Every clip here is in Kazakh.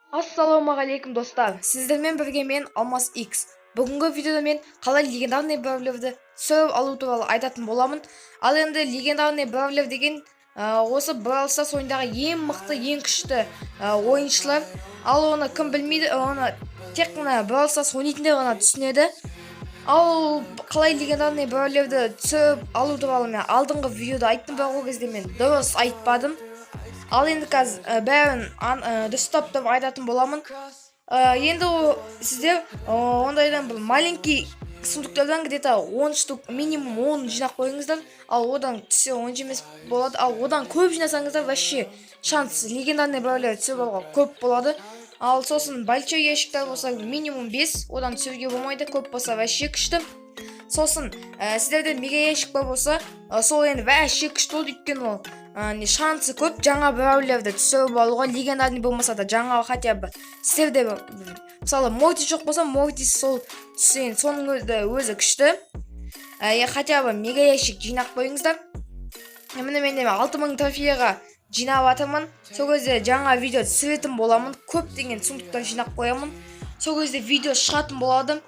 Ассалаумағалейкум достар, сіздермен бірге мен Алмас X. Бүгінгі видеода мен қалай легендарный бравлерді түсіріп алу туралы айтатын боламын. Ал енді легендарный бравлер деген осы Brawl Stars ойындағы ең мықты, ең күшті ойыншылар. Ал оны кім білмейді, оны тек қана Brawl Stars ойнайтындар ғана түсінеді. Ал қалай легендарный бравлерді түсіріп алу туралы мен алдыңғы видеода айттым, бірақ ол кезде мен дұрыс айтпадым. Ал енді қазір бәрін дұрыстап деп айтатын боламын. Енді сіздер ондайдан бір маленький сундуктардан где-то 10 штук, минимум 10 жинақ қойыңыздар. Ал одан түссе 10 емес болады. Ал одан көп жинасаңыздар, вообще шанс легендарный бравлер түсіріп алуға көп болады. Ал сосын большой ящиктар болса минимум 5, одан түсіруге болмайды, көп болса вообще күшті. Сосын сіздерде мега ящик бар болса, сол енді вообще күшті болды, өйткені ол шансы көп жаңа бравлерді түсіріп алуға, легендарный болмаса да жаңа хотя бы сіздерде мысалы Морти жоқ болса, Морти сол түссе соның өзі күшті. Хотя бы мега ящик жинақ қойыңыздар. Міне мен 6000 трофейға жинап жатырмын. Сол кезде жаңа видео түсіретін боламын, көптеген сундуктар жинап қоямын. Сол кезде видео шығатын болады.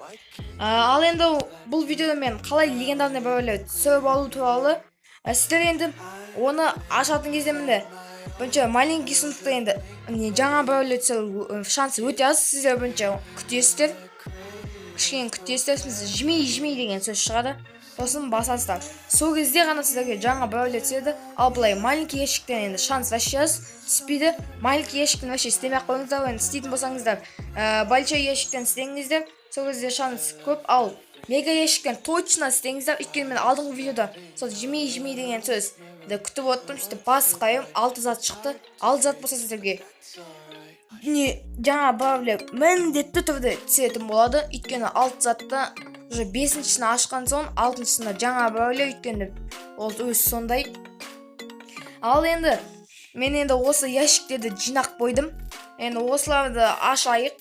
Ал енді бұл видеода мен қалай легендарный бравлер түсіріп алу туралы, сіздер енді оны ашатын кезде міне бірінші маленький сундукта енді жаңа бравлер түсіру шансы өте аз. Сіздер бірінші күтесіздер, кішкене күтесіздер, жмей деген сөз шығады. Сосын басасыздар. Сол кезде ғана сіздерге жаңа бравлер түседі. Ал былай маленький ящиктен енді шанс вообще аз түспейді. Маленький ящиктен вообще істемей қойыңыздар. Енді істейтін болсаңыздар, большой ящиктен істеңіздер. Сол кезде шанс көп. Ал мега ящиктен точно істеңіздер. Өйткені мен алдыңғы видеода сол жмей деген сөз күтіп отырдым. Сөйтіп бас қайым 6 зат шықты. 6 зат болса сіздерге жаңа бравлер міндетті түрде түсетін болады. Өйткені 6 затта уже 5-шіні ашқан соң 6-шысында жаңа бравлер, өйткені ол өз сондай. Ал енді мен енді осы ящиктерді жинақ қойдым. Енді осыларды ашайық.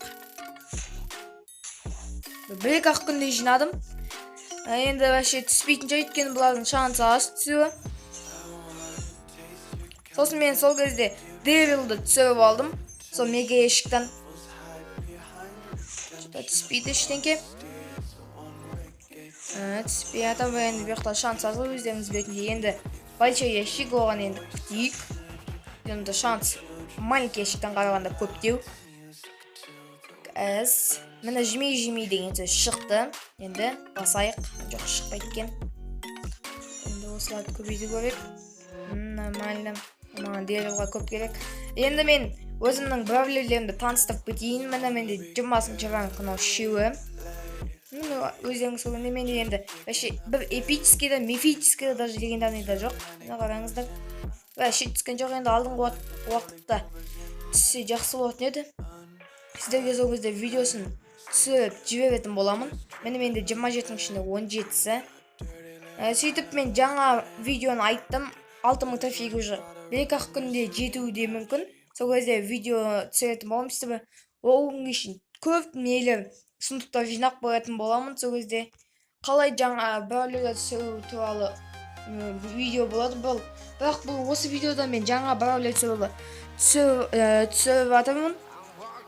1-2 күнде жинадым. Енді вообще түспейтін жай, өйткені бұлардың шансы аз түсуі. Сосын мен сол кезде Devil-ді түсіріп алдым. Сол мега ящиктен. Түспейді ештеңке. Түспей атам, енді бұяқта шанс аз ғой, өздеріңіз білетіндей. Енді большой ящик, оған енді күтейік. Енді шанс маленький ящиктен қарағанда көптеу. Міне жмей деген сөз шықты. Енді басайық. Жоқ, шықпайды екен. Енді осыларды көбейді көрек. Нормально. Маған Devil-ға көп керек. Енді мен өзімнің бравлерлерімді таныстырып кетейін. Міне менде 20-шы ранг үшеуі. Өздеріңіз көргенде менде енді бір эпический да, мифический да, даже легендарный да жоқ. Қараңыздар. Вообще түскен жоқ, енді алдыңғы уақытта түссе жақсы болатын еді. Сіздерге сол кезде видеосын түсіріп жіберетін боламын. Менде 27-шінде 17-сі. Сөйтіп мен жаңа видеоны айттым. 6000 трофейге уже 1-2 күнде жетуі де мүмкін. Сол кезде видео түсіретін боламын. Сөйтіп ол күнге шейін көп мейлер сундуктар жинақ қоятын боламын. Сол кезде қалай жаңа бравлерді түсіру туралы видео болады. Бірақ бұл осы видеода мен жаңа бравлер туралы түсіріп жатырмын.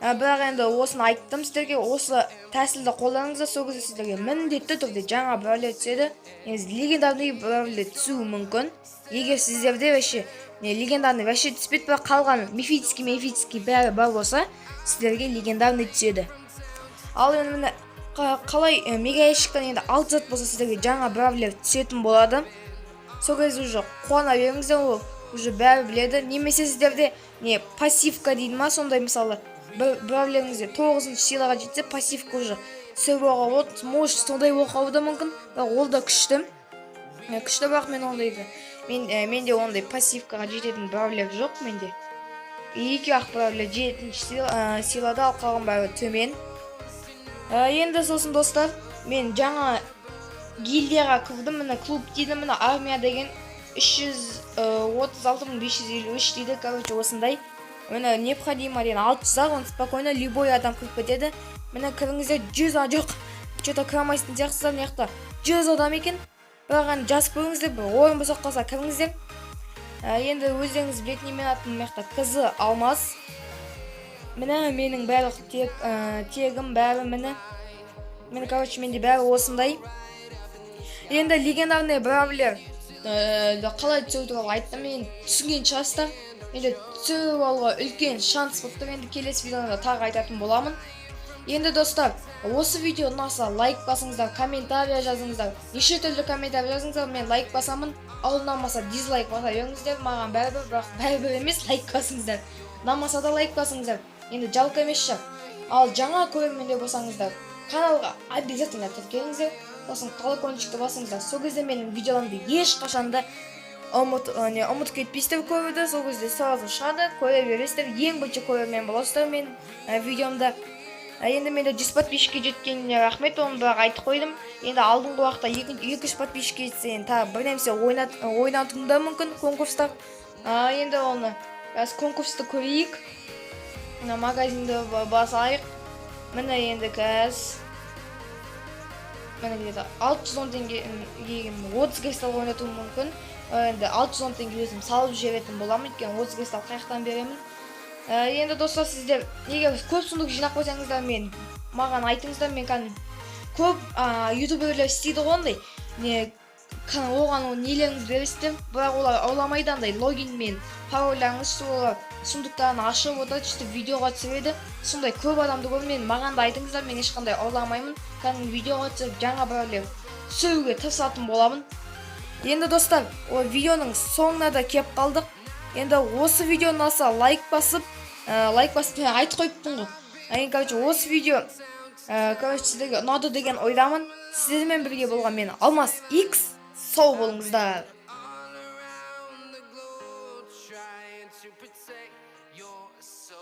Бірақ енді осыны айттым сіздерге, осы тәсілді қолданыңыздар. Сол кезде сіздерге міндетті түрде жаңа бравлер түседі. Легендарный бравлер түсуі мүмкін. Егер сіздерде вообще легендарный вообще түспейді, бірақ қалған мифический бәрі бар болса, сіздерге легендарный түседі. Ал енді қалай мега ящиктен енді 6 зат болса сіздерге жаңа бравлер түсетін болады. Сол кезде уже қуана беріңіздер, ол уже бәрі біледі. Немесе сіздерде пассивка дейді ма, сондай мысалы бравлеріңізде 9-шы силаға жетсе пассивка уже түсіріп алуға болады. Может сондай оқауы да мүмкін, бірақ ол да күшті. Күшті, бірақ мен ондайды. Менде ондай пассивкаға жететін бравлер жоқ менде. 2-ақ бравлер жетінші силада, ал қалған бәрі төмен. Енді сосын достар, мен жаңа гильдияға кірдім. Міне клуб дейді, міне армия деген 336.553 дейді. Короче, осындай. Міне необходимо деген 600-ақ, он спокойно любой адам кіріп кетеді. Міне кіріңіздер 100 жоқ. Что-то кірамайсың сияқтысыздар, неқта 100 адам екен. Бірақ жазып көріңіздер, бір ойын болса қалса кіріңіздер. Енді өздеріңіз білетін мен атын меқта қызы Алмас. міне менің барлық тегім бәрі міне. Короче, менде бәрі осындай. Енді легендарный бравлер қалай түсіру туралы айттым, мен түсінген шығарсыздар. Енді түсіріп алуға үлкен шанс болып тұр. Енді келесі видеода тағы айтатын боламын. Енді достар, осы видео ұнаса лайк басыңыздар, комментария жазыңыздар. Неше түрлі комментария жазыңыздар, мен лайк басамын. Ал ұнамаса дизлайк баса беріңіздер, маған бәрібір, бірақ бәрібір емес, лайк басыңыздар. Ұнамаса да лайк басыңыздар. Енді жалко емес шығар. Ал жаңа көрермендер болсаңыздар, каналға обязательно тіркеліңіздер. Сосын колокольчикті басыңыздар. Сол кезде менің видеоларымды ешқашанда ұмытып кетпейсіздер көруді. Сол кезде сразу шығады, көре бересіздер. Ең бірінші көрермен боласыздар менің видеомда. Енді менде 100 подписчикке жеткеніне рахмет, оны бірақ айтып қойдым. Енді алдыңғы уақытта 200 подписчикке жетсе, тағы бір нәрсе ойнатуым да мүмкін конкурстар. Енді оны конкурсты көрейік. Магазинді басайық. Міне енді міне 610 теңгеге 30 кристалл ойнатуым мүмкін. Енді 610 теңге өзім салып жіберетін боламын, өйткені 30 кристалл қаяқтан беремін. Енді достар, сіздер егер көп сундук жинап қойсаңыздар, маған айтыңыздар. Мен көп ютуберлер істейді ғой, оған нелеріңізді бересіздер, бірақ олар ауламайды, андай логин мен парольдеріңіз олар сундуктарын ашып отырып видеоға түсіреді. Сондай көп адамды көрдім, маған да айтыңыздар, мен ешқандай ауламаймын. Видеоға түсіріп жаңа біреулер түсіруге тырысатын боламын. Енді достар, видеоның соңына да кеп қалдық. Енді осы видео ұнаса лайк басып айтып қойыппын ғой. Короче, осы видео сіздерге ұнады деген ойдамын. Сіздермен бірге болған мен Алмас X. Сау болыңыздар. To protect your soul.